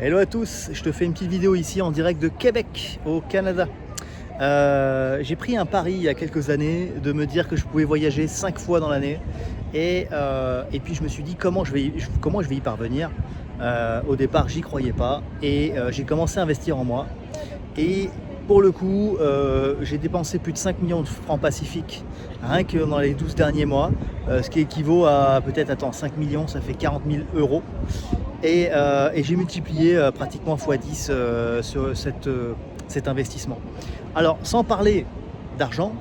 Hello à tous, je te fais une petite vidéo ici en direct de Québec au Canada. J'ai pris un pari il y a quelques années de me dire que je pouvais voyager 5 fois dans l'année et puis je me suis dit comment je vais y parvenir. Au départ j'y croyais pas et j'ai commencé à investir en moi et pour le coup j'ai dépensé plus de 5 millions de francs pacifiques rien que dans les 12 derniers mois, ce qui équivaut à peut-être 5 millions, ça fait 40 000 euros. Et j'ai multiplié pratiquement x10 sur cet investissement. Alors, sans parler d'argent,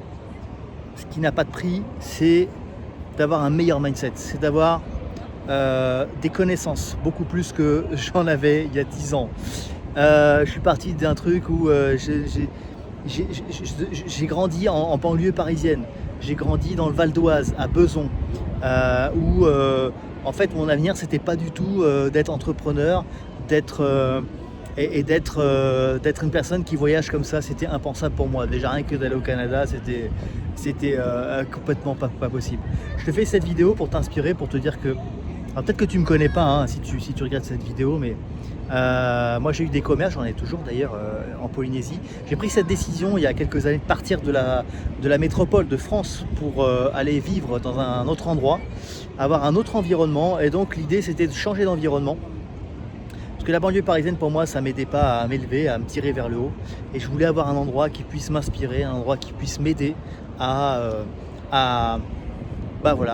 ce qui n'a pas de prix, c'est d'avoir un meilleur mindset, c'est d'avoir des connaissances, beaucoup plus que j'en avais il y a 10 ans. Je suis parti d'un truc où j'ai grandi en banlieue parisienne, j'ai grandi dans le Val d'Oise, à Besançon, où en fait mon avenir c'était pas du tout d'être entrepreneur, d'être une personne qui voyage comme ça, c'était impensable pour moi. Déjà rien que d'aller au Canada, c'était complètement pas possible. Je te fais cette vidéo pour t'inspirer, pour te dire que, alors peut-être que tu me connais pas hein, si tu regardes cette vidéo, mais moi j'ai eu des commerces, j'en ai toujours d'ailleurs en Polynésie. J'ai pris cette décision il y a quelques années de partir de la métropole de France pour aller vivre dans un autre endroit, avoir un autre environnement, et donc l'idée c'était de changer d'environnement. Parce que la banlieue parisienne pour moi ça m'aidait pas à m'élever, à me tirer vers le haut, et je voulais avoir un endroit qui puisse m'inspirer, un endroit qui puisse m'aider à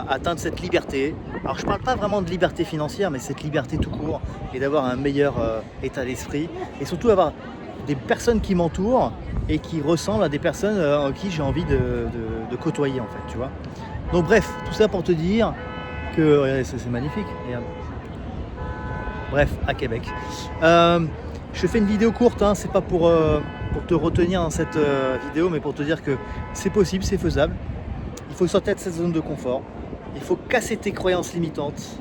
atteindre cette liberté. Alors je parle pas vraiment de liberté financière, mais cette liberté tout court, et d'avoir un meilleur état d'esprit, et surtout avoir des personnes qui m'entourent et qui ressemblent à des personnes en qui j'ai envie de côtoyer en fait, tu vois. Donc bref, tout ça pour te dire que, regardez, c'est magnifique, regarde. Bref, à Québec. Je fais une vidéo courte, hein, c'est pas pour te retenir dans cette vidéo, mais pour te dire que c'est possible, c'est faisable. Il faut sortir de cette zone de confort, il faut casser tes croyances limitantes.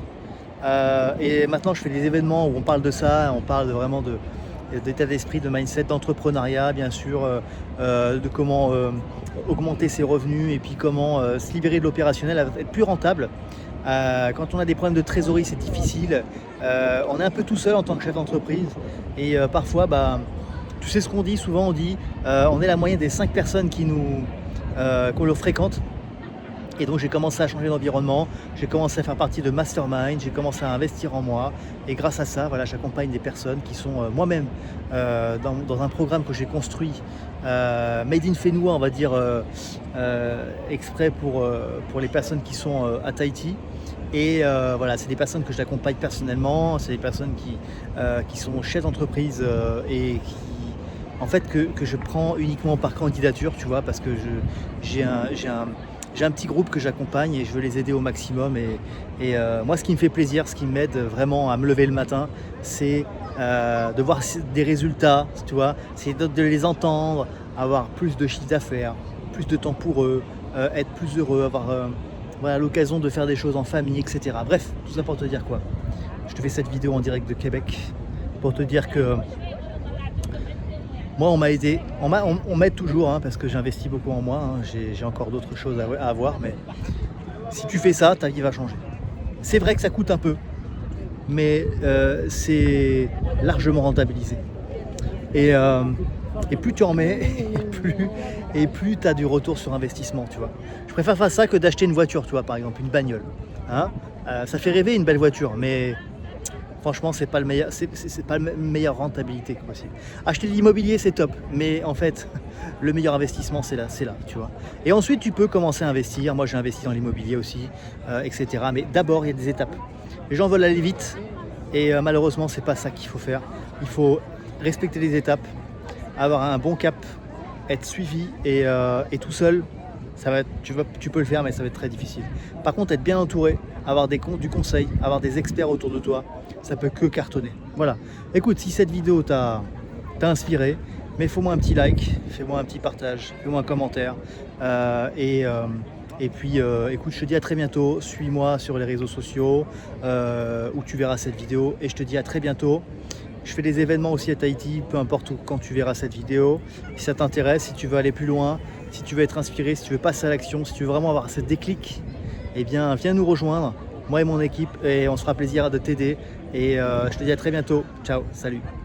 Et maintenant je fais des événements où on parle de ça, on parle vraiment d'état d'esprit, de mindset, d'entrepreneuriat bien sûr, de comment augmenter ses revenus et puis comment se libérer de l'opérationnel, être plus rentable. Quand on a des problèmes de trésorerie c'est difficile, on est un peu tout seul en tant que chef d'entreprise et parfois tu sais ce qu'on dit, souvent on dit on est la moyenne des 5 personnes qu'on le fréquente. Et donc j'ai commencé à changer d'environnement, j'ai commencé à faire partie de mastermind, j'ai commencé à investir en moi, et grâce à ça, voilà, j'accompagne des personnes qui sont moi-même dans un programme que j'ai construit, made in Fénois, on va dire, exprès pour les personnes qui sont à Tahiti. Et voilà, c'est des personnes que j'accompagne personnellement, c'est des personnes qui sont chefs d'entreprise et qui, en fait, que je prends uniquement par candidature, tu vois, parce que j'ai un petit groupe que j'accompagne et je veux les aider au maximum. Et moi, ce qui me fait plaisir, ce qui m'aide vraiment à me lever le matin, c'est de voir des résultats, tu vois, c'est de les entendre, avoir plus de chiffre d'affaires, plus de temps pour eux, être plus heureux, avoir l'occasion de faire des choses en famille, etc. Bref, tout ça pour te dire quoi. Je te fais cette vidéo en direct de Québec pour te dire que moi, on m'a aidé, on m'aide toujours hein, parce que j'investis beaucoup en moi, hein. J'ai encore d'autres choses à avoir, mais si tu fais ça, ta vie va changer. C'est vrai que ça coûte un peu, mais c'est largement rentabilisé. Et plus tu en mets, et plus tu as du retour sur investissement, tu vois. Je préfère faire ça que d'acheter une voiture, tu vois, par exemple, une bagnole. Hein, ça fait rêver une belle voiture, mais franchement, c'est pas le meilleur, c'est pas la meilleure rentabilité possible. Acheter de l'immobilier, c'est top, mais en fait, le meilleur investissement, c'est là, tu vois. Et ensuite, tu peux commencer à investir. Moi, j'ai investi dans l'immobilier aussi, etc. Mais d'abord, il y a des étapes. Les gens veulent aller vite, et malheureusement, c'est pas ça qu'il faut faire. Il faut respecter les étapes, avoir un bon cap, être suivi, et tout seul. Tu peux le faire, mais ça va être très difficile. Par contre, être bien entouré, avoir du conseil, avoir des experts autour de toi, ça peut que cartonner. Voilà. Écoute, si cette vidéo t'a inspiré, mais fais-moi un petit like, fais-moi un petit partage, fais-moi un commentaire. Et puis, écoute, je te dis à très bientôt. Suis-moi sur les réseaux sociaux où tu verras cette vidéo. Et je te dis à très bientôt. Je fais des événements aussi à Tahiti, peu importe où, quand tu verras cette vidéo. Si ça t'intéresse, si tu veux aller plus loin, si tu veux être inspiré, si tu veux passer à l'action, si tu veux vraiment avoir ce déclic, eh bien, viens nous rejoindre, moi et mon équipe, et on se fera plaisir de t'aider Et je te dis à très bientôt. Ciao, salut.